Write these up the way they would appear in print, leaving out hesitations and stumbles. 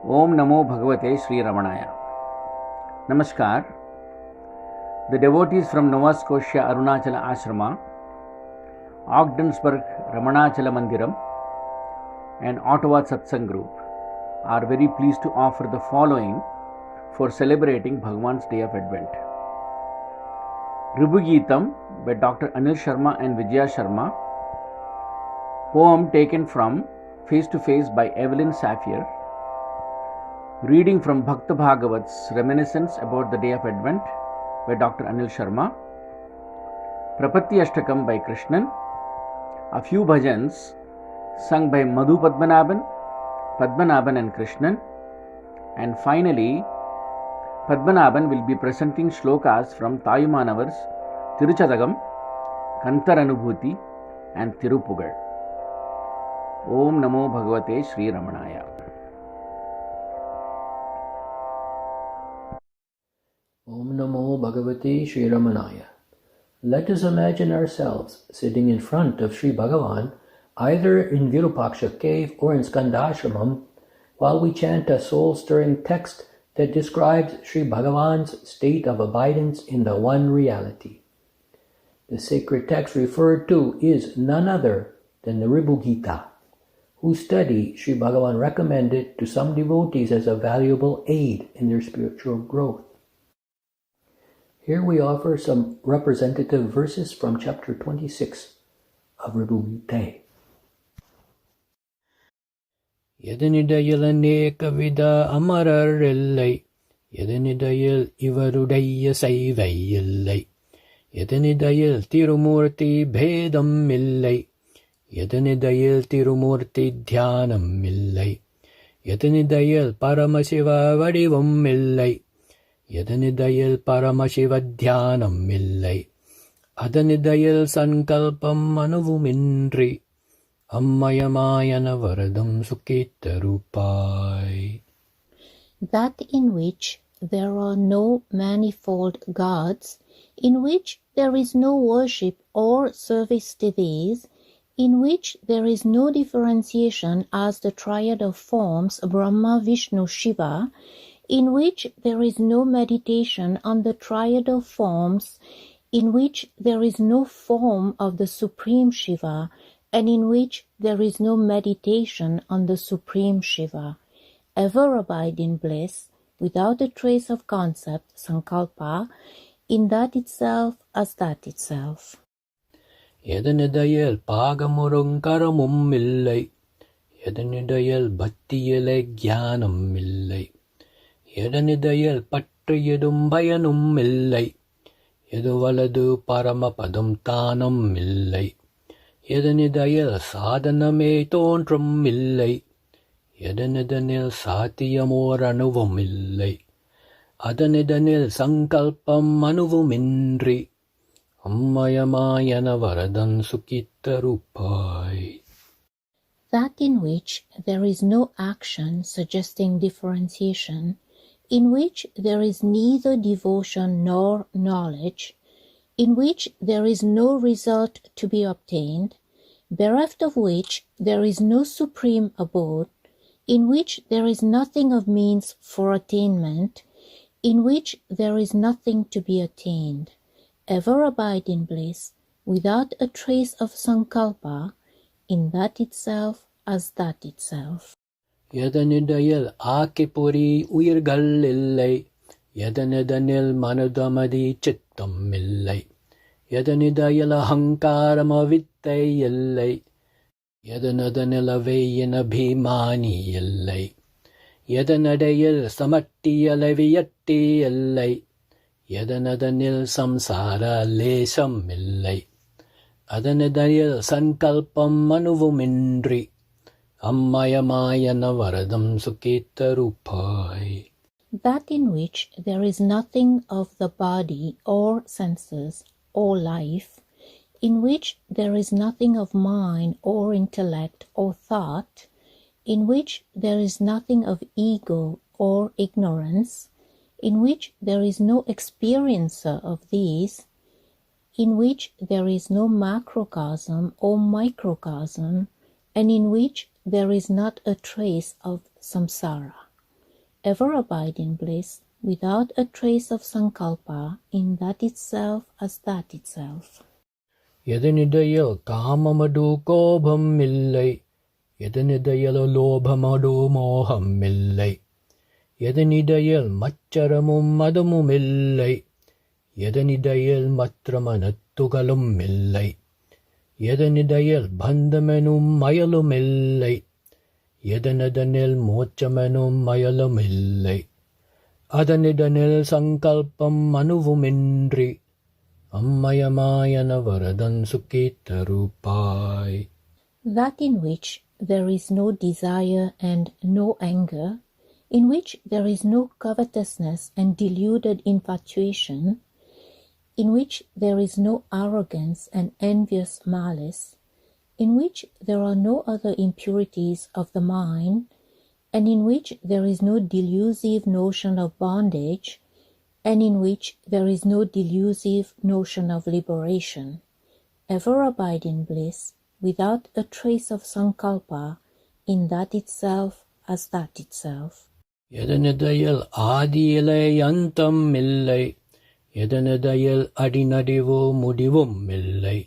Om Namo Bhagavate Sri Ramanaya. Namaskar. The devotees from Nova Scotia Arunachala Ashrama, Ogdensburg Ramanachala Mandiram, and Ottawa Satsang Group are very pleased to offer the following for celebrating Bhagavan's Day of Advent. Ribugeetam by Dr. Anil Sharma and Vijaya Sharma, poem taken from Face to Face by Evelyn Safier, reading from Bhakta Bhagavat's Reminiscence about the Day of Advent by Dr. Anil Sharma, Prapatti Ashtakam by Krishnan, a few bhajans sung by Madhu Padmanabhan and Krishnan, and finally Padmanabhan will be presenting shlokas from Tayumanavar's Tiruchadagam, Kantaranubhuti and Tirupugal. Om Namo Bhagavate Sri Ramanaya. Om Namo Bhagavate Sri Ramanaya. Let us imagine ourselves sitting in front of Sri Bhagavan, either in Virupaksha cave or in Skandashramam, while we chant a soul-stirring text that describes Sri Bhagavan's state of abidance in the one reality. The sacred text referred to is none other than the Ribugeeta, whose study Sri Bhagavan recommended to some devotees as a valuable aid in their spiritual growth. Here we offer some representative verses from chapter 26 of Ribugeeta. எதனிடையில் அநேகவித அமரர் இல்லை, எதனிடையில் இவருடைய செய்வை இல்லை, எதனிடையில் திருமூர்த்தி பேதம் இல்லை, எதனிடையில் திருமூர்த்தி தியானம் இல்லை, எதனிடையில் பரமசிவ வடிவம் இல்லை, எதனிடையில் பரமசிவ தியானம் இல்லை, அதனிடையில் சங்கல்பம் அணுவுமின்றி அம்மயமாயன வரதம் சுகித்தருப்பாய். That in which there are no manifold gods, in which there is no worship or service to these, in which there is no differentiation as the triad of forms Brahma, Vishnu, Shiva, in which there is no meditation on the triad of forms, in which there is no form of the Supreme Shiva, and in which there is no meditation on the Supreme Shiva, ever abide in bliss, without a trace of concept, sankalpa, in that itself as that itself. எதனிடையில் பாகமுறும் கரமும் இல்லை, எதனிடையில் பக்தியிலே ஞானம் இல்லை, எதனிடையில் பற்றியதும் பயனும் இல்லை, எதுவலது பரமபதம் தானம் இல்லை, எதனிடையில் சாதனமே தோன்றும் இல்லை, எதனிதனில் சாத்தியமோர் அணுவும் இல்லை, அதனிதனில் சங்கல்பம் அணுவுமின்றி அம்மயமாயன Varadhan சுகித்தருப்பாய். That in which there is no action suggesting differentiation, in which there is neither devotion nor knowledge, in which there is no result to be obtained, bereft of which there is no supreme abode, in which there is nothing of means for attainment, in which there is nothing to be attained, ever abide in bliss, without a trace of sankalpa, in that itself as that itself. எதனிடையில் ஆக்கிபுரி உயிர்கள் இல்லை, எதனிதனில் மனதமதி சித்தம் இல்லை, எதனிடையில் அகங்காரம் அவித்தை இல்லை, எதனதனில் அவையின் அபிமானி இல்லை, எதனடையில் சமட்டியலவியட்டி இல்லை, எதனதனில் சம்சார லேசம் இல்லை, அதனிடையில் சங்கல்பம் அணுவுமின்றி அம்மயமாயன வரதம் சுகித்தருப்பாய். That in which there is nothing of the body or senses or life, in which there is nothing of mind or intellect or thought, in which there is nothing of ego or ignorance, in which there is no experiencer of these, in which there is no macrocosm or microcosm, and in which there is not a trace of samsara. ever abide in bliss, without a trace of sankalpa, in that itself as that itself. எதனிடையில் காமமடு கோபம் இல்லை, எதனிடையில் லோபமடு மோகம் இல்லை, எதனிடையில் மச்சரமும் மதமும் இல்லை, எதனிடையில் மற்ற மனத்துகளும் இல்லை, எதனிடையில் பந்தமெனும் மயலும் இல்லை, எதனதனில் மோட்சமெனும் மயலும் இல்லை, அதனிடனில் சங்கல்பம் அணுவுமின்றி அம்மயமாயன Varadhan சுகித்தருப்பாய். That in which there is no desire and no anger, in which there is no covetousness and deluded infatuation, in which there is no arrogance and envious malice, in which there are no other impurities of the mind, and in which there is no delusive notion of bondage, and in which there is no delusive notion of liberation, ever abide in bliss, without a trace of sankalpa, in that itself as that itself. எதனிடையில் ஆதியிலே அந்தம் இல்லை, எதனிடையில் அடிநடிவோ முடிவும் இல்லை,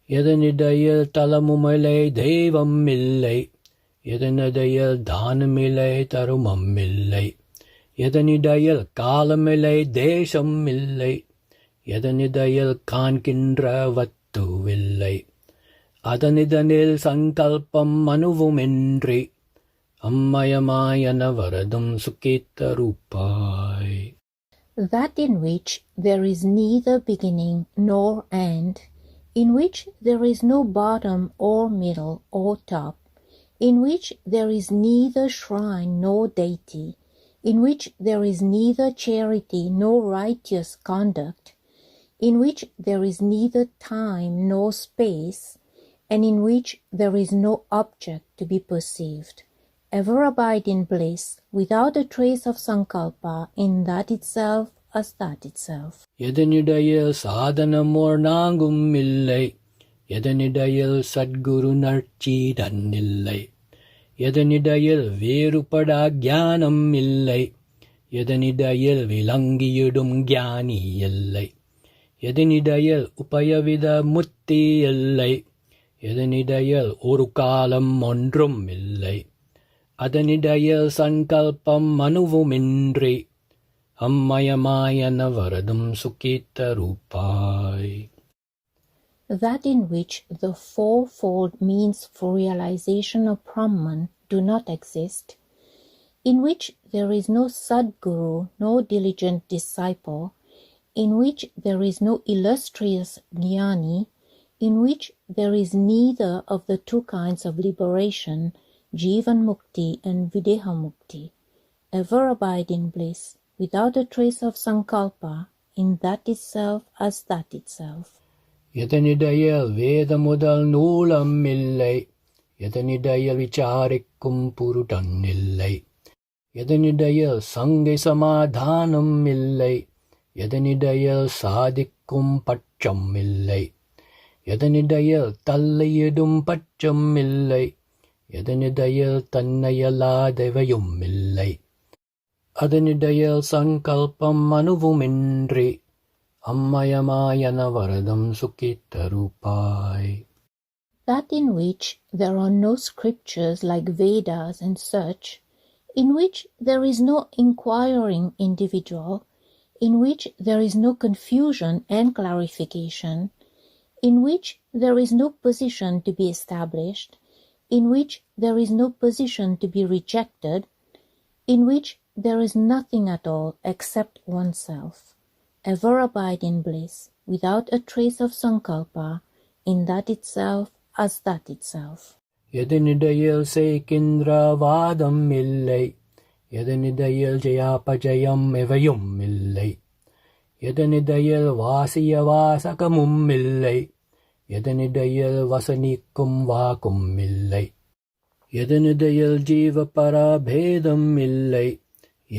எதனிடையில் தலமுமில்லை தெய்வம் இல்லை, எதனிடையில் தானமில்லை தருமம் இல்லை, எதனிடையில் காலமில்லை தேசம் இல்லை, எதனிடையில் காண்கின்ற வத்துவில்லை, அதனிதனில் சங்கல்பம் அணுவுமின்றி அம்மயமாயன வரதும் சுகித்தருப்பாய். That in which there is neither beginning nor end, in which there is no bottom or middle or top, in which there is neither shrine nor deity, in which there is neither charity nor righteous conduct, in which there is neither time nor space, and in which there is no object to be perceived, ever abide in bliss, without a trace of sankalpa, in that itself as that itself. எதனிடையில் சாதனமோர் நாங்கும் இல்லை, எதனிடையில் சத்குரு நற்சீடன் இல்லை, எதனிடையில் வேறுபடா ஞானம் இல்லை, எதனிடையில் விளங்கியிடும் ஞானி இல்லை, எதனிடையில் உபயவித முத்தி இல்லை, எதனிடையில் ஒரு காலம் ஒன்றும் இல்லை, அதனிடையில் சங்கல்பம் அணுவுமின்றி அம்மயமாயன வரதும் சுகித்தருப்பாய். That in which the fourfold means for realization of Brahman do not exist, in which there is no Sadguru, no diligent disciple, in which there is no illustrious Jnani, in which there is neither of the two kinds of liberation, Jivan Mukti and Videha Mukti, ever abide in bliss, without a trace of sankalpa, in that itself as that itself. எதனிடையில் வேத முதல் நூலம் இல்லை, எதனிடையில் விசாரிக்கும் புருடன் இல்லை, எதனிடையில் சங்கை சமாதானம் இல்லை, எதனிடையில் சாதிக்கும் பட்சம் இல்லை, எதனிடையில் தள்ளையிடும் பட்சம் இல்லை, எதனிடையில் தன்னையல்லாதவையும் இல்லை, அதனிடையில் சங்கல்பம் அணுவுமின்றி அம்மயமாயன வரதம் சுகித்தருப்பாய். That in which there are no scriptures like Vedas and such, in which there is no inquiring individual, in which there is no confusion and clarification, in which there is no position to be established, in which there is no position to be rejected, in which there is nothing at all except oneself, ever abide in bliss, without a trace of sankalpa, in that itself as that itself. எதனிடையில் செய்கின்ற வாதம் இல்லை, எதனிடையில் ஜெயாபஜயம் எவையும் இல்லை, எதனிடையில் வாசிய வாசகமும் இல்லை, எதனிடையில் வசனிக்கும் வாக்கும் இல்லை, எதனிடையில் ஜீவபராபேதம் இல்லை,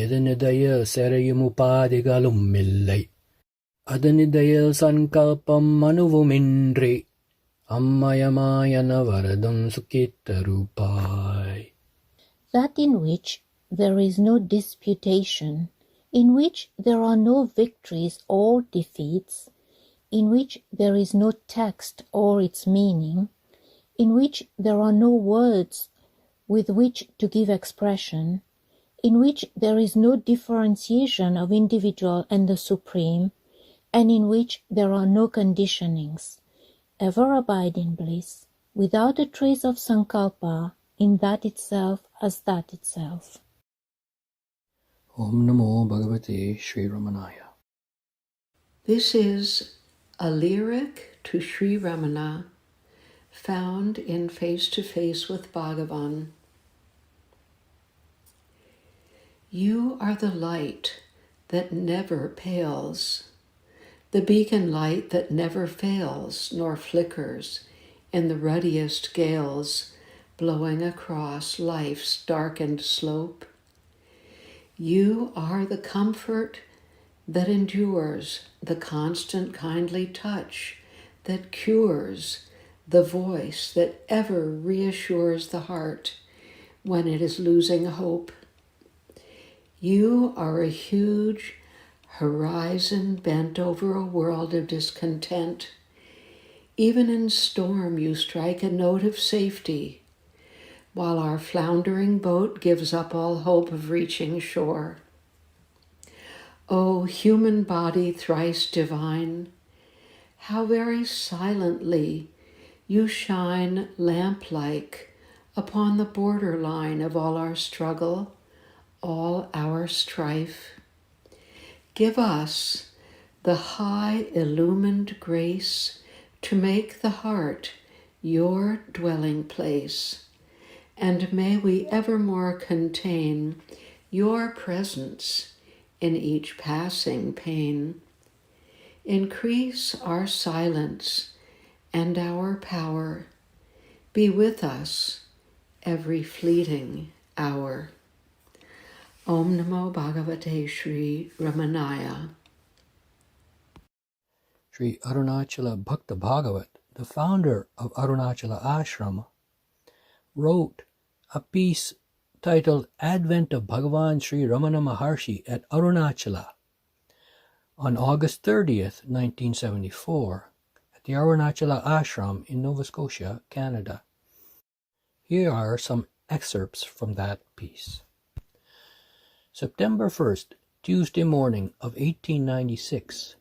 எதனிடையில் செறையும் உபாதிகளும் இல்லை, அதனிடையில் சங்கல்பம் அணுவுமின்றி அம்மயமாயன வரதம் சுகித்தருப்பாய். That in which there is no disputation, in which there are no victories or defeats, in which there is no text or its meaning, in which there are no words with which to give expression, in which there is no differentiation of individual and the supreme, and in which there are no conditionings, ever abide in bliss, without a trace of sankalpa, in that itself as that itself. Om Namo Bhagavate Sri Ramanaya. This is a lyric to Sri Ramana found in Face to Face with Bhagavan. You are the light that never pales, the beacon light that never fails nor flickers in the ruddiest gales blowing across life's darkened slope. You are the comfort that endures, the constant kindly touch that cures, the voice that ever reassures the heart when it is losing hope. You are a huge horizon bent over a world of discontent. Even in storm you strike a note of safety, while our floundering boat gives up all hope of reaching shore. O human body thrice divine, how very silently you shine lamp-like upon the borderline of all our struggle, all our strife. Give us the high illumined grace to make the heart your dwelling place, and may we evermore contain your presence in each passing pain. Increase our silence and our power. Be with us every fleeting hour. Om Namo Bhagavate Sri Ramanaya. Sri Arunachala Bhakta Bhagavat, the founder of Arunachala Ashram, wrote a piece titled Advent of Bhagavan Sri Ramana Maharshi at Arunachala on August 30th, 1974, at the Arunachala Ashram in Nova Scotia, Canada. Here are some excerpts from that piece. September 1st, Tuesday morning of 1896,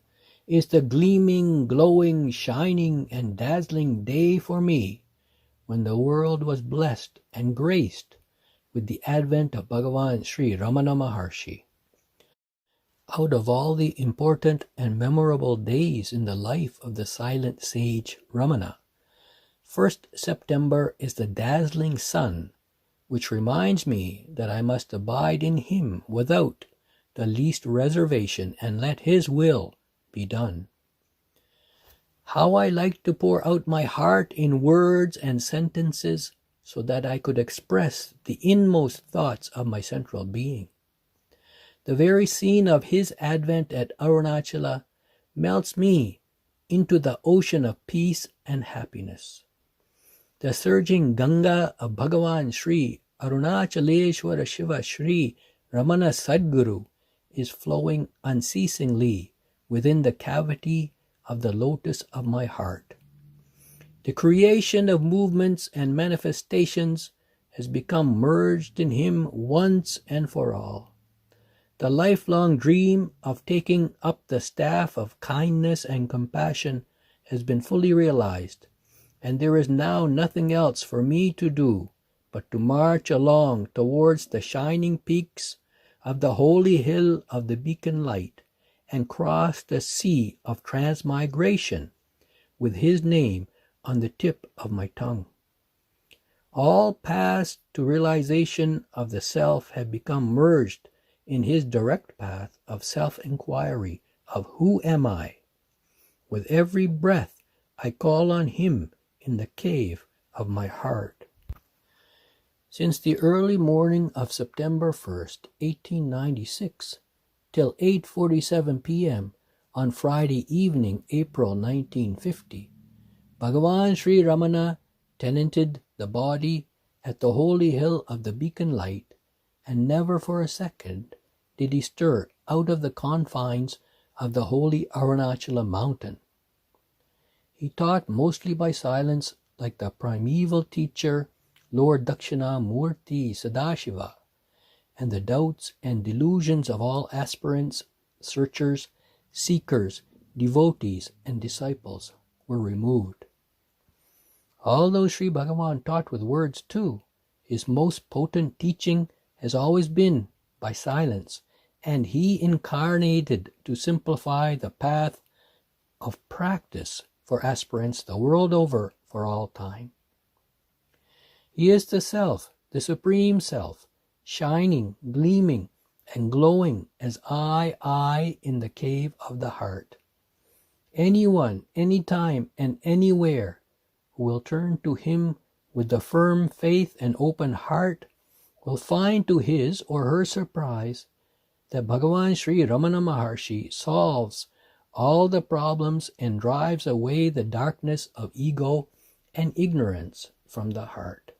is the gleaming, glowing, shining, and dazzling day for me, when the world was blessed and graced with the advent of Bhagavan Sri Ramana Maharshi. Out of all the important and memorable days in the life of the silent sage Ramana, 1st September is the dazzling sun, which reminds me that I must abide in him without the least reservation and let his will be done. How I like to pour out my heart in words and sentences so that I could express the inmost thoughts of my central being. The very scene of his advent at Arunachala melts me into the ocean of peace and happiness. The surging Ganga of Bhagavan Sri Arunachaleshwara Shiva Sri Ramana Sadguru is flowing unceasingly within the cavity of the lotus of my heart. The creation of movements and manifestations has become merged in him once and for all. The lifelong dream of taking up the staff of kindness and compassion has been fully realized, and there is now nothing else for me to do but to march along towards the shining peaks of the holy hill of the beacon light and cross the sea of transmigration with his name on the tip of my tongue. All paths to realization of the self have become merged in his direct path of self-inquiry of who am I. With every breath I call on him in the cave of my heart. Since the early morning of September 1st, 1896, till 8:47 p.m. on Friday evening, April 1950, Bhagavan Sri Ramana tenanted the body at the holy hill of the beacon light and never for a second did he stir out of the confines of the holy Arunachala mountain. He taught mostly by silence, like the primeval teacher, Lord Dakshinamurti Sadashiva, and the doubts and delusions of all aspirants, searchers, seekers, devotees, and disciples were removed. Although Sri Bhagavan taught with words too, his most potent teaching has always been by silence, and he incarnated to simplify the path of practice for aspirants the world over for all time. He is the Self, the Supreme Self, shining, gleaming, and glowing as I in the cave of the heart. Anyone, anytime, and anywhere who will turn to him with the firm faith and open heart will find to his or her surprise that Bhagavan Sri Ramana Maharshi solves all the problems and drives away the darkness of ego and ignorance from the heart.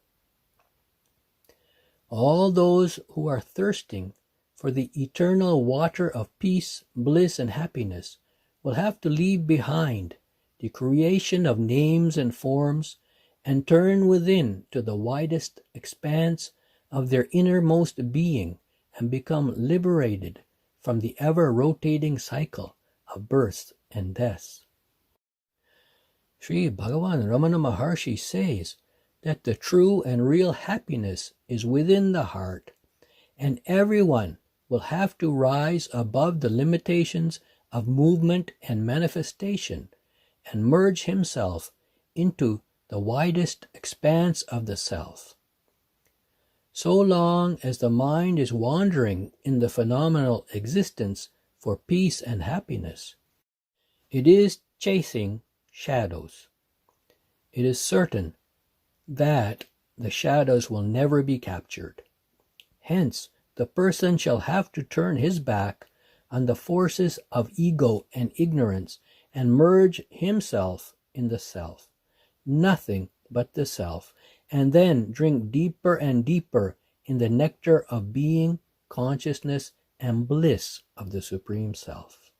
All those who are thirsting for the eternal water of peace, bliss, and happiness will have to leave behind the creation of names and forms and turn within to the widest expanse of their innermost being and become liberated from the ever-rotating cycle of births and deaths. Sri Bhagavan Ramana Maharshi says that the true and real happiness is within the heart, and everyone will have to rise above the limitations of movement and manifestation and merge himself into the widest expanse of the self. So long as the mind is wandering in the phenomenal existence for peace and happiness, it is chasing shadows. It is certain that the shadows will never be captured. Hence, the person shall have to turn his back on the forces of ego and ignorance and merge himself in the self, nothing but the self, and then drink deeper and deeper in the nectar of being, consciousness, and bliss of the Supreme Self.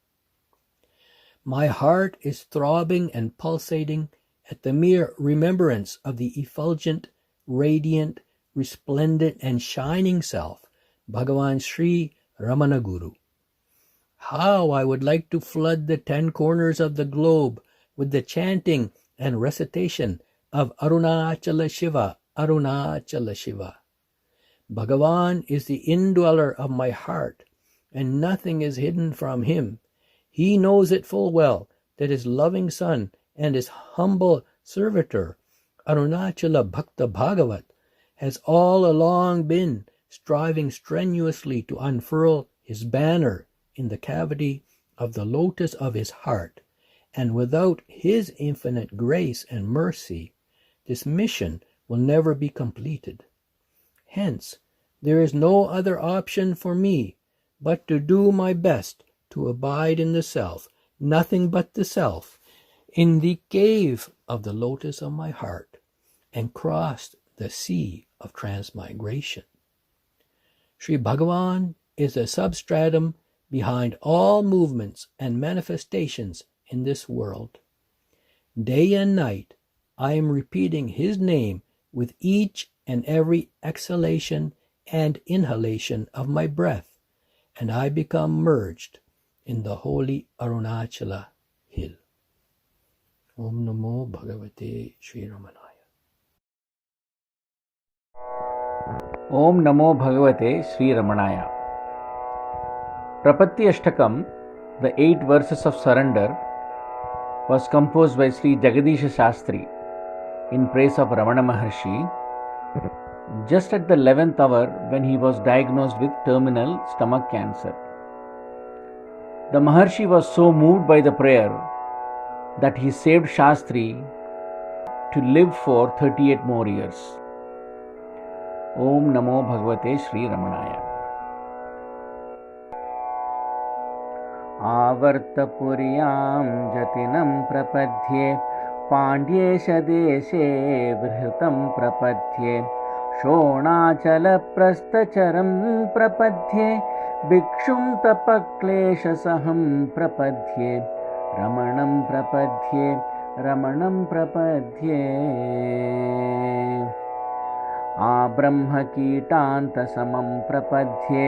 My heart is throbbing and pulsating at the mere remembrance of the effulgent, radiant, resplendent, and shining Self, Bhagavan Sri Ramana Guru. How I would like to flood the 10 corners of the globe with the chanting and recitation of Arunachala Shiva, Arunachala Shiva. Bhagavan is the indweller of my heart, and nothing is hidden from him. He knows it full well that his loving son and his humble servitor, Arunachala Bhakta Bhagavat, has all along been striving strenuously to unfurl his banner in the cavity of the lotus of his heart, and without his infinite grace and mercy, this mission will never be completed. Hence, there is no other option for me but to do my best to abide in the self, nothing but the self, in the cave of the lotus of my heart, and cross the sea of transmigration. Sri Bhagavan is a substratum behind all movements and manifestations in this world. Day and night, I am repeating his name with each and every exhalation and inhalation of my breath, and I become merged in the holy Arunachala hill. Om Namo Bhagavate Sri Ramanaya. Om Namo Bhagavate Sri Ramanaya. Prapatti Ashtakam, the 8 verses of surrender, was composed by Sri Jagadisha Shastri in praise of Ramana Maharshi just at the 11th hour when he was diagnosed with terminal stomach cancer. The Maharshi was so moved by the prayer that he saved Shastri to live for 38 more years. Om Namo Bhagavate Sri Ramanaya. आवर्तपुर्यां जतिनं प्रपद्ये पाण्ड्येश देशे बृहतं प्रपद्ये शोणाचलप्रस्थचरं प्रपद्ये भिक्षुं तपक्लेशसहं प्रपद्ये रमणं प्रपद्ये रमणं प्रपद्ये आब्रह्मकीटान्तसमं प्रपद्ये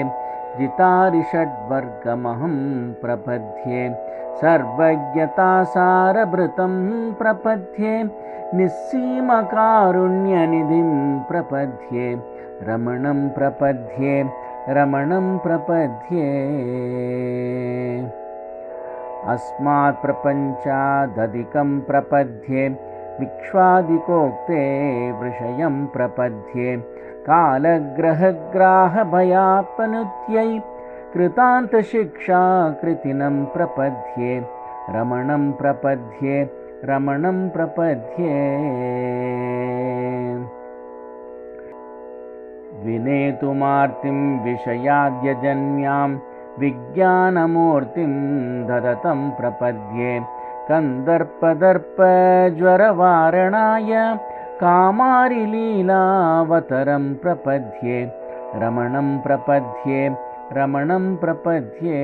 जितारिषड्वर्गमहं प्रपद्ये सर्वज्ञतासारभृतं प्रपद्ये निस्सीमकारुण्यनिधिं प्रपद्ये रमणं प्रपद्ये रमणं प्रपद्ये अस्मात् प्रपञ्चादधिकं प्रपद्ये विक्ष्वादिकोक्ते विषयं प्रपद्ये कालग्रहग्राहभयापनुत्यै कृतान्तशिक्षाकृतिनं प्रपद्ये रमणं प्रपद्ये रमणं प्रपद्ये विनेतुमार्तिं विषयाद्यजन्यां विज्ञानमूर्तिं ददतं प्रपद्ये कन्दर्पदर्पज्वरवारणाय कामारिलीलावतरं प्रपद्ये रमणं प्रपद्ये रमणं प्रपद्ये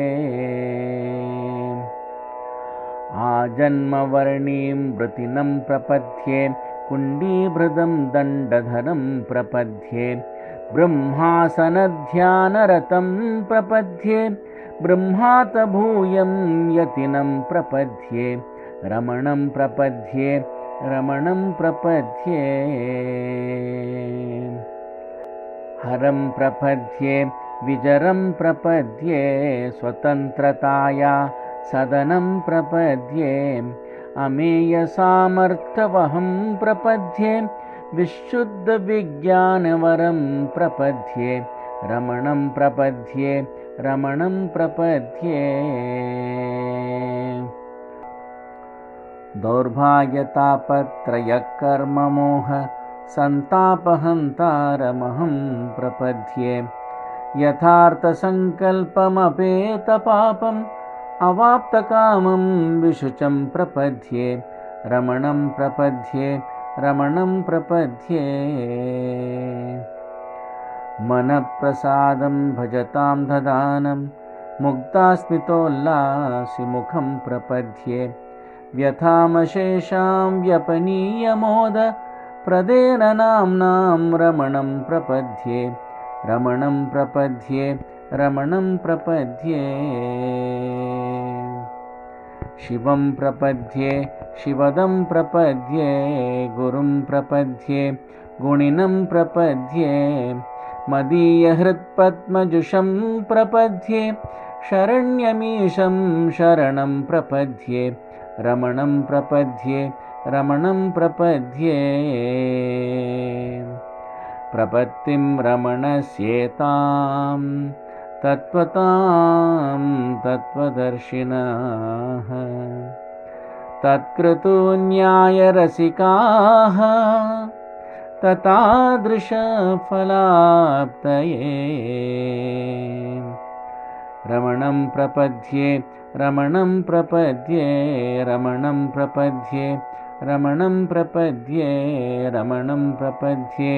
आजन्मवर्णीं वृतिनं प्रपद्ये कुण्डीभृदं दण्डधरं प्रपद्ये ब्रह्मासनध्यानरतं प्रपद्ये ब्रह्मातभूयं यतिनं प्रपद्ये रमणं प्रपद्ये रमणं प्रपद्ये हरं प्रपद्ये विजरं प्रपद्ये स्वतन्त्रताया सदनं प्रपद्ये अमेयसामर्थ्यवहं प्रपद्ये विशुद्धविज्ञानवरं प्रपद्ये रमणं प्रपद्ये रमणं प्रपद्ये दौर्भाग्यतापत्रयकर्ममोह सन्तापहन्तारमहं प्रपद्ये यथार्थसङ्कल्पमपेतपापम् अवाप्तकामं विशुचं प्रपद्ये रमणं प्रपद्ये रमणं प्रपद्ये मनप्रसादं भजतां ददानं मुग्धास्मितोल्लासिमुखं प्रपद्ये व्यथामशेषां व्यपनीयमोद प्रदेन नाम्नां रमणं प्रपद्ये रमणं प्रपद्ये रमणं प्रपद्ये शिवं प्रपद्ये शिवदं प्रपद्ये गुरुं प्रपद्ये गुणिनं प्रपद्ये मदीयहृत्पद्मजुषं प्रपद्ये शरण्यमीशं शरणं प्रपद्ये रमणं प्रपद्ये रमणं प्रपद्ये प्रपत्तिं रमणस्येतां तत्त्वतां तत्त्वदर्शिनः तत्कृतो न्यायरसिकाः ततादृशफलाप्तये रमणं प्रपद्ये रमणं प्रपद्ये रमणं प्रपद्ये रमणं प्रपद्ये रमणं प्रपद्ये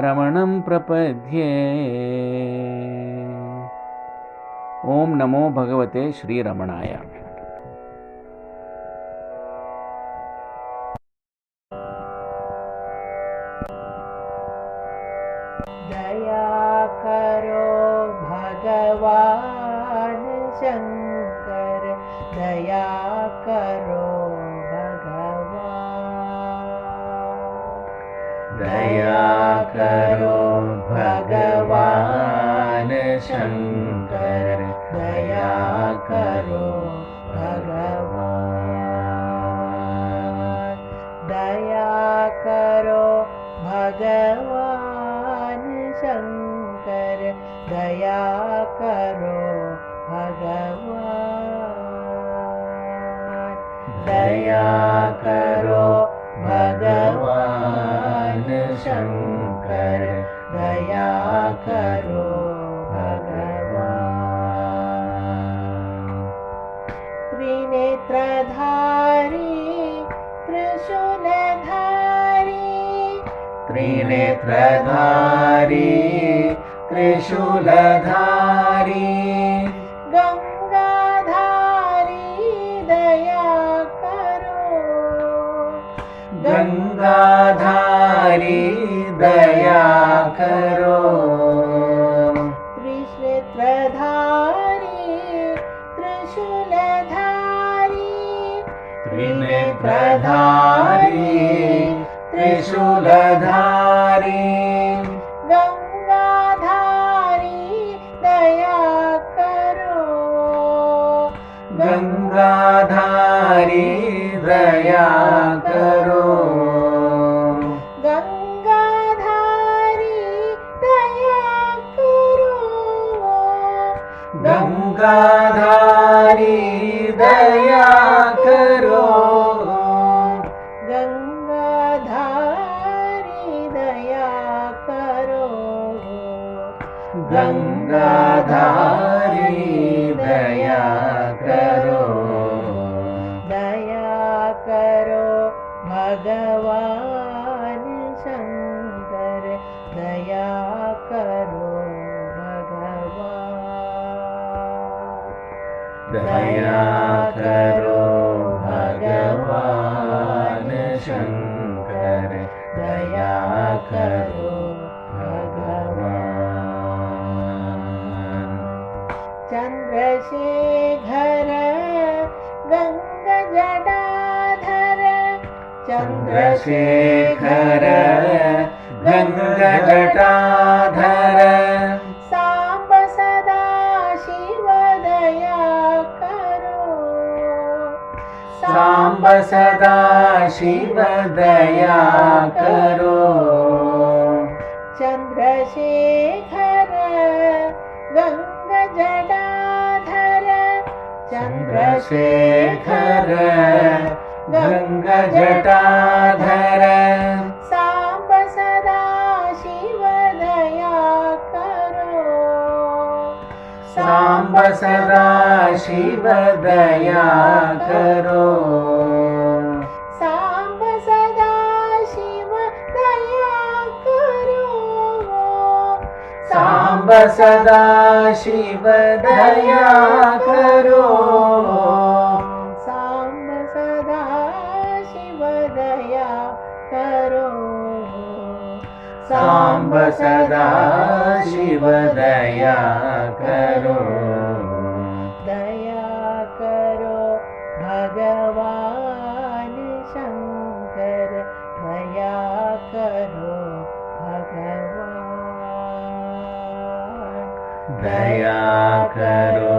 रमणं प्रपद्ये ओम नमो भगवते श्रीरमणाय। दया करो भगवान शंकर, दया करो भगवान, दया करो भगवान शंकर, दया करो भगवान, दया करो भगवान शंकर, दया करो भगवान, दया करो भगवान शंकर, दया करो भगवान। त्रिनेत्रधारी त्रिशूलधारी त्रिलोकीशाधारी त्रिनेत्रधारी त्रिशूलधारी गंगाधारी दया करो गंगाधारी दया करो त्रिनेत्रधारी त्रिशूलधारी त्रिनेत्रधारी त्रिशूलधारी गंगाधारी दया करो गंगाधारी दया करो गंगाधारी दया करो गंगाधारी दया करो गंगाधारी दया करो गंगाधारी दया करो भगवान शंकर दया करो भगवान दया करो भगवान शंकर दया करो भगवान चंद्रशेखर गंगा जटाधर चंद्रशेखर गंगा जटाधर सांब सदा शिव दया करो सांब सदा शिव दया करो चंद्रशेखर गंगा जटाधर चंद्रशेखर गंगा जटाधर सांब सदा शिव दया करो सांब सदा शिव दया करो सांब सदा शिव दया करो सांब सदा शिव दया करो सांब सदा शिव दया करो सांब सदा शिव दया करो भगवान शंकर दया करो भगवान दया करो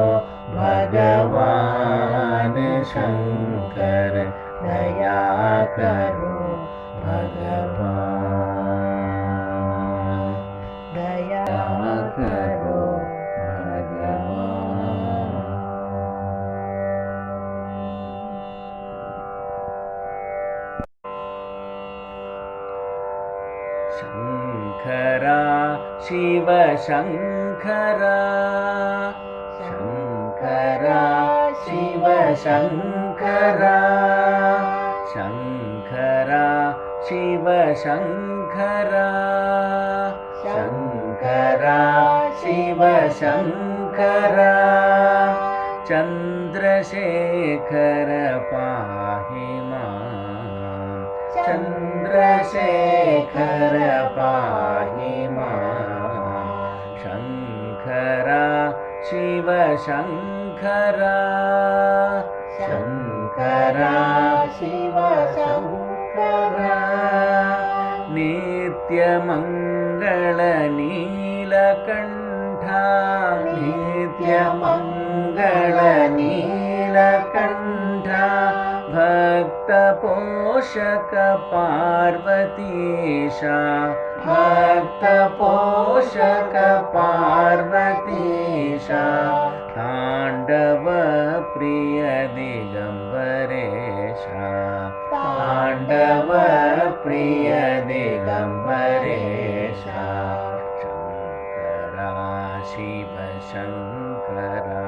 भगवान शंकर दया करो भगवान दया करो शंकरा शिव शंकरा शंकरा शिव शंकरा शंकरा शिव शंकरा शंकरा शिव शंकरा चंद्रशेखर पाहि मां चंद्रशेखर पाहि मां शंकरा शिव शंकरा शंकरा शिव शंकरा नित्यमंगल नीलकंठा नित्यमंगल नीलकंठा भक्तपोषक पार्वतीशा भक्तपोषक पार्वतीशा तांडव प्रिय दिगंबरेशा तांडव प्रिय दिगंबरेशा शंकरा शिव शंकरा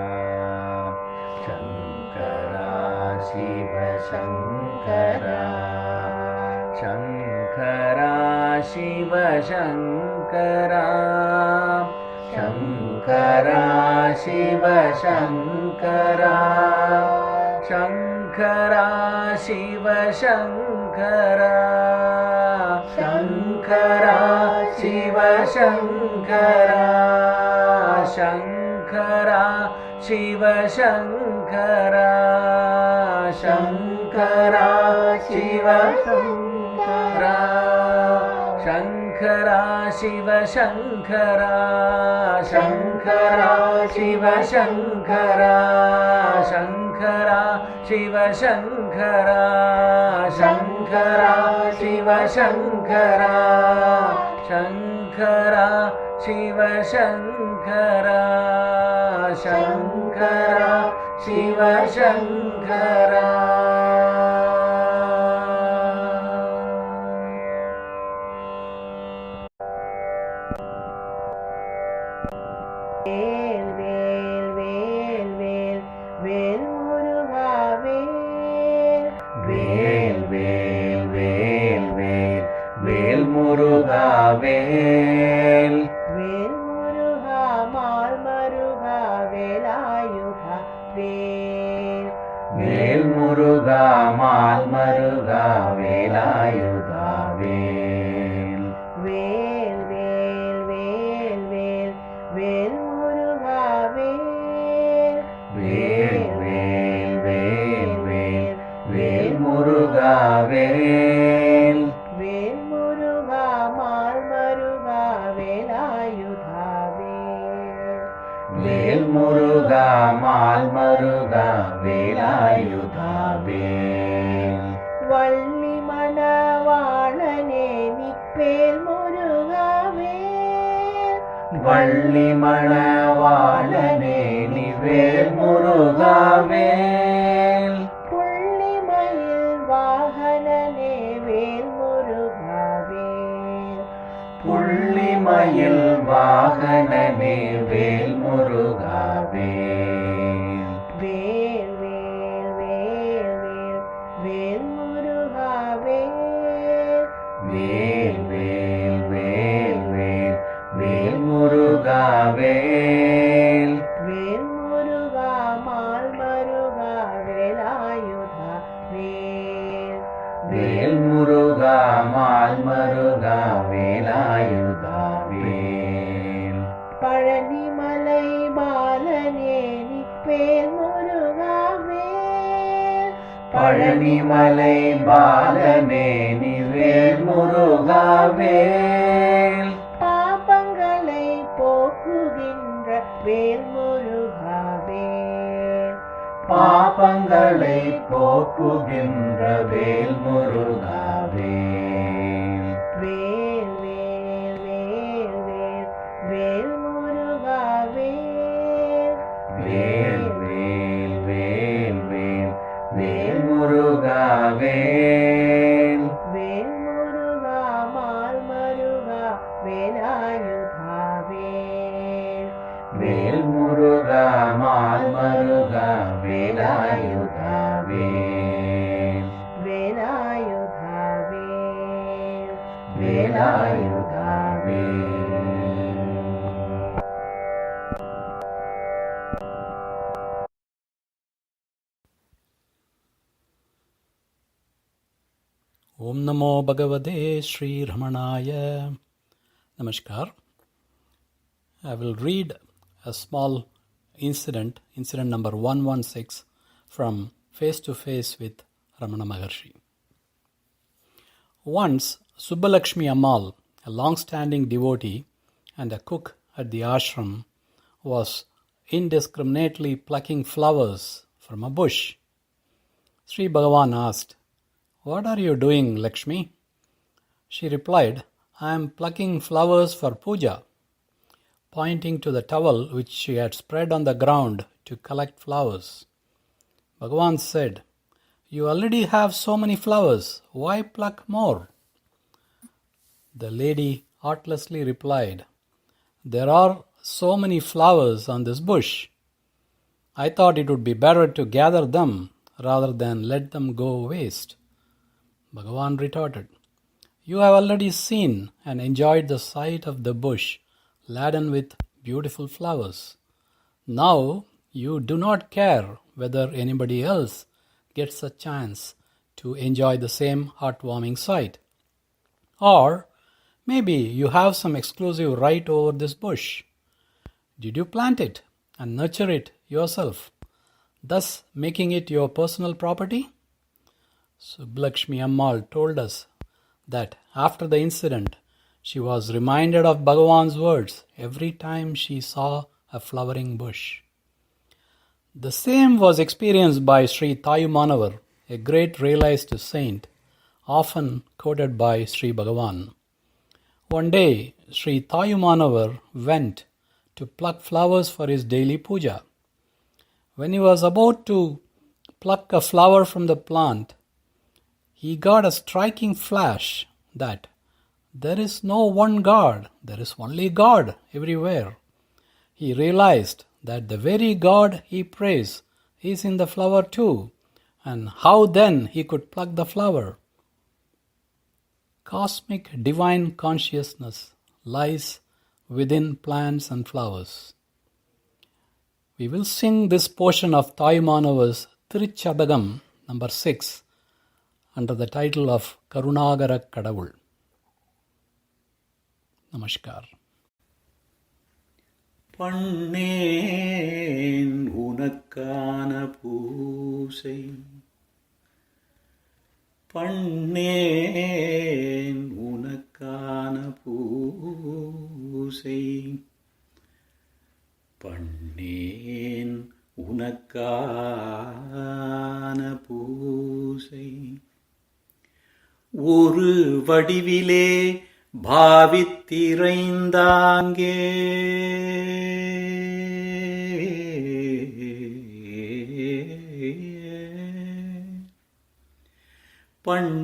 शंकरा शिव शंकरा शंकरा शिव शङ्करा शङ्करा शिव शङ्करा शङ्करा शिव शङ्करा शङ्करा शिव शङ्करा शङ्करा शिव शङ्करा शङ्करा शिव शङ्करा शङ्करा शिव शङ्करा शङ्करा शिव शङ्करा शङ्करा शिव शङ्करा शङ्करा शिव शङ्करा शङ्करा शिव शङ्करा शङ्करा शिव शङ्करा முருகா வேல் வேல் முருகா மால் மருகா வேலாயுதா வேல் வேல் முருகா மால் மருகா வேலாயுதா வேல் வேல் வேல் வேல் வேல் வேல் முருகா வேல் வேல் வேல் வேல் வேல் வேல் முருகா வேல் வேல் முருகா மால் மருகா வேலாயுதா வேல் வேல் முருகா மால் மருகா வேலாயுதா வேல் வள்ளி மணவாளனே நீ வேல் முருகா வேல் வள்ளி மணவாளனே நீ வேல் முருகா வேல் புள்ளிமயில் வாகனனே வேல் முருகா வேல் புள்ளிமயில் வாகனனே வேல் முருகா வேல் வேல் வேல் வேல் வேல் வேல் முருகா வேல் வேல் வேல் வேல் வேல் வேல் முருகா வேல் வேல் முருகா மால் மருகா வேலாயுதா வேல் வேல் முருகா மால் மருகா வேலாயுதா வேல் பழனிமலை பாலனே நீ வேல் முருகா வேல் பழனிமலை பாலனே நீ வேல் முருகா வேல் பாபங்களை போக்குகின்ற வேல் முருகா வேல் பாபங்களை போக்குகின்ற வேல் முருகா வேல் வேல் வேல் வேல் வேல் வேல் முருகா வேல் வேல் வேல் வேல் வேல் வேல் முருகா வேல் வேல் முருகா மால் மருகா வேலாயுதா வேல் வேல் முருகா மால் மருகா வேலாயுதா வேல் வேலாயுதா வேல் வேலாயுதா வேல் Om Namo Bhagavate Sri Ramanaya. Namaskar. I will read a small incident number 116 from Face to Face with Ramana Maharshi. Once, Subbalakshmi Ammal, a long-standing devotee and a cook at the ashram, was indiscriminately plucking flowers from a bush. Sri Bhagavan asked, "What are you doing, Lakshmi?" She replied, "I am plucking flowers for puja," pointing to the towel which she had spread on the ground to collect flowers. Bhagavan said, "You already have so many flowers, why pluck more?" The lady artlessly replied, "There are so many flowers on this bush. I thought it would be better to gather them rather than let them go waste." Bhagavan retorted, You have already seen and enjoyed the sight of the bush laden with beautiful flowers. Now you do not care whether anybody else gets a chance to enjoy the same heartwarming sight. Or maybe you have some exclusive right over this bush. Did you plant it and nurture it yourself, thus making it your personal property? Subbulakshmi Ammal told us that after the incident, she was reminded of Bhagavan's words every time she saw a flowering bush. The same was experienced by Sri Tayumanavar, a great realized saint, often quoted by Sri Bhagavan. One day, Sri Tayumanavar went to pluck flowers for his daily puja. When he was about to pluck a flower from the plant, he got a striking flash that there is no one God, there is only God everywhere. He realized that the very God he prays is in the flower too, and how then he could pluck the flower? Cosmic divine consciousness lies within plants and flowers. We will sing this portion of Tayumanavar's Tiruchabagam number 6 under the title of Karunagara Kadavul. Namaskar. பண்ணேன் உனக்கான பூசை பண்ணேன் உனக்கான பூசை பண்ணேன் உனக்கான பூசை ஒரு வடிவிலே பாவித்திரைந்தாங்கே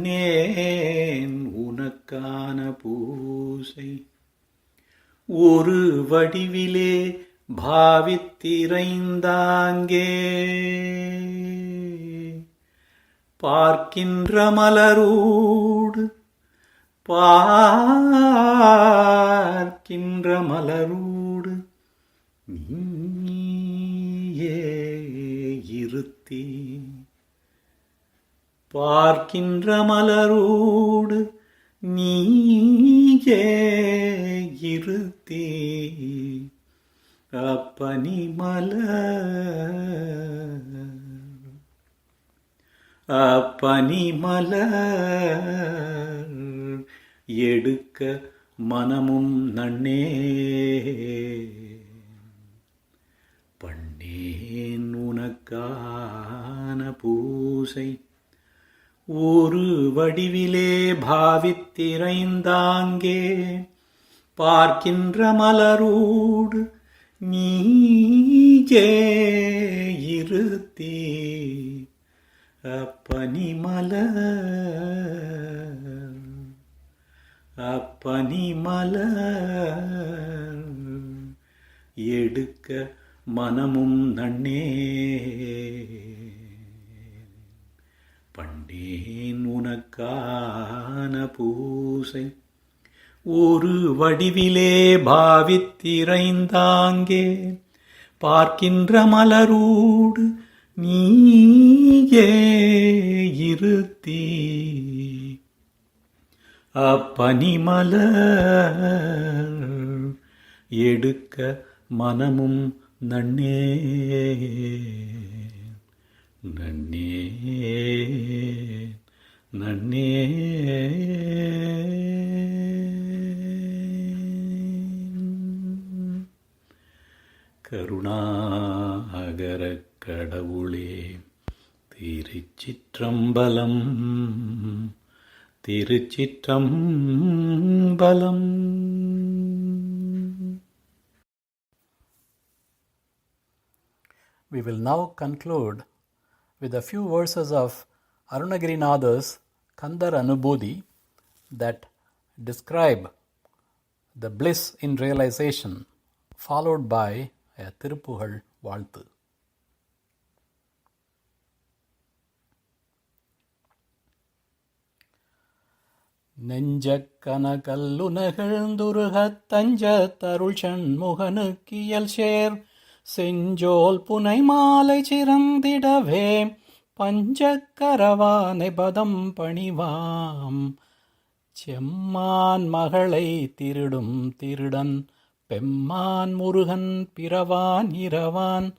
பண்ணேன் உனக்கான பூசை ஒரு வடிவிலே பாவித்திரைந்தாங்கே பார்க்கின்ற மலரோடு பார்க்கின்ற மலரோடு நீயே இருத்தி பார்க்கின்ற மலரோடு நீயே இருத்தி அப்பனி மலர் எடுக்க மனமும் நன்னே பண்ணேன் உனக்கான பூசை ஒரு வடிவிலே பாவித்திரைந்தாங்கே பார்க்கின்ற மலரோடு நீயே இருத்தி அப்பனி மலர் எடுக்க மனமும் நன்னே பண்ணேன் உனக்கான பூசை ஒரு வடிவிலே பாவித்திரைந்தாங்கே பார்க்கின்ற மலரோடு நீயே இருத்தி அப்பனி மலர் எடுக்க மனமும் நன்னே நன்னே நன்னே கருணாகரக் கடவுளே திருச்சிற்றம்பலம் திருச்சிற்றம்பலம். We will now conclude with a few verses of Arunagirinada's Kandar Anubodhi that describe the bliss in realization, followed by a Tirupugal Valthu. நெஞ்சக்கன கல்லுனகிழ்ந்துருகத் தஞ்சத்தருள் சண்முகனுக்கியல் சேர் செஞ்சோல் புனை மாலை சிறந்திடவே பஞ்சக்கரவானை பதம் பணிவாம் செம்மான் மகளை திருடும் திருடன் பெம்மான் முருகன் பிறவான் இரவான்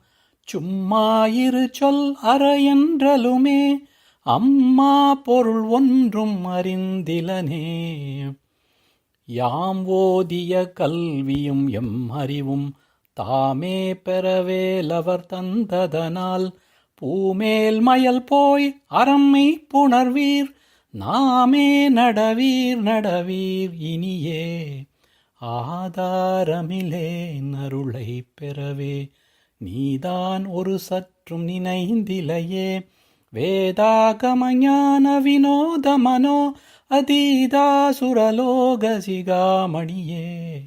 சும்மாயிரு சொல் அறையென்றலுமே அம்மா பொருள் ஒன்றும் அறிந்திலனே. யாம் ஓதிய கல்வியும் எம் அறிவும் தாமே பெறவேலவர் தந்ததனால் பூமேல் மயல் போய் அறம்மை புணர்வீர் நாமே நடவீர் நடவீர் இனியே. ஆதாரமிலேன் அருளை பெறவே நீதான் ஒரு சற்றும் நினைந்திலையே. வேதாகமஞான வினோத மனோ அதீதாசுரலோக சிகாமணியே.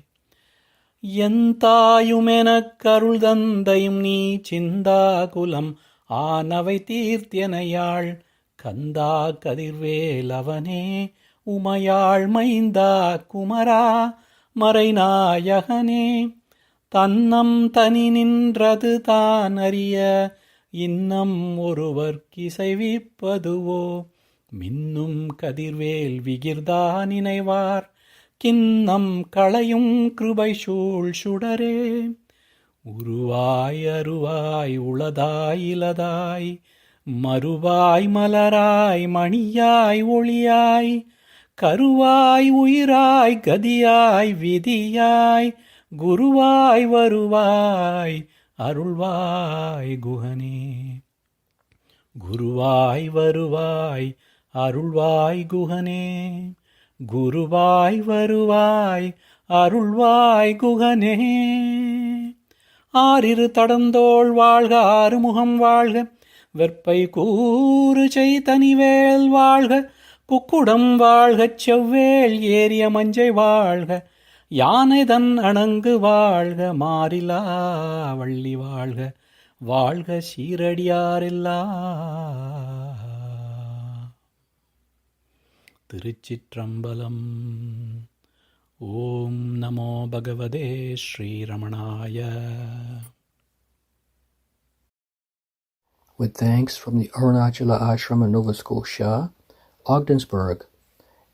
எந்தாயுமெனக்கருள் தந்தையும் நீ சிந்தாகுலம் ஆனவை தீர்த்தியனையாள் கந்தா கதிர்வேலவனே உமையாள் மைந்தா குமரா மறைநாயகனே. தன்னம் தனி நின்றது தான் அறிய இன்னம் ஒருவர்க்கிசைவிப்பதுவோ மின்னும் கதிர்வேல் விகிர்தா நினைவார் கிண்ணம் களையும் கிருபை சூழ் சுடரே. உருவாய் அருவாய் உளதாய் இலதாய் மறுவாய் மலராய் மணியாய் ஒளியாய் கருவாய் உயிராய் கதியாய் விதியாய் குருவாய் வருவாய் அருள்வாய் குஹனே. குருவாய் வருவாய் அருள்வாய் குஹனே. குருவாய் வருவாய் அருள்வாய் குஹனே. ஆறிரு தடந்தோள் வாழ்க ஆறுமுகம் வாழ்க வெற்பை கூறு செய்தனிவேல் வாழ்க குக்குடம் வாழ்கச் செவ்வேள் ஏரிய மஞ்சை வாழ்க யானை தன் அணங்கு வாழ்க மாறிலா வள்ளி வாழ்க வாழ்க சீரடியாரெல்லா. திருச்சிற்றம்பலம். ஓம் நமோ பகவதே ஸ்ரீரமணாய. With thanks from the Arunachala Ashrama, Nova Scotia, Ogdensburg,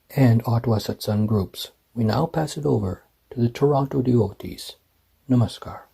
and Ottawa Satsang groups, we now pass it over to the Toronto devotees. Namaskar.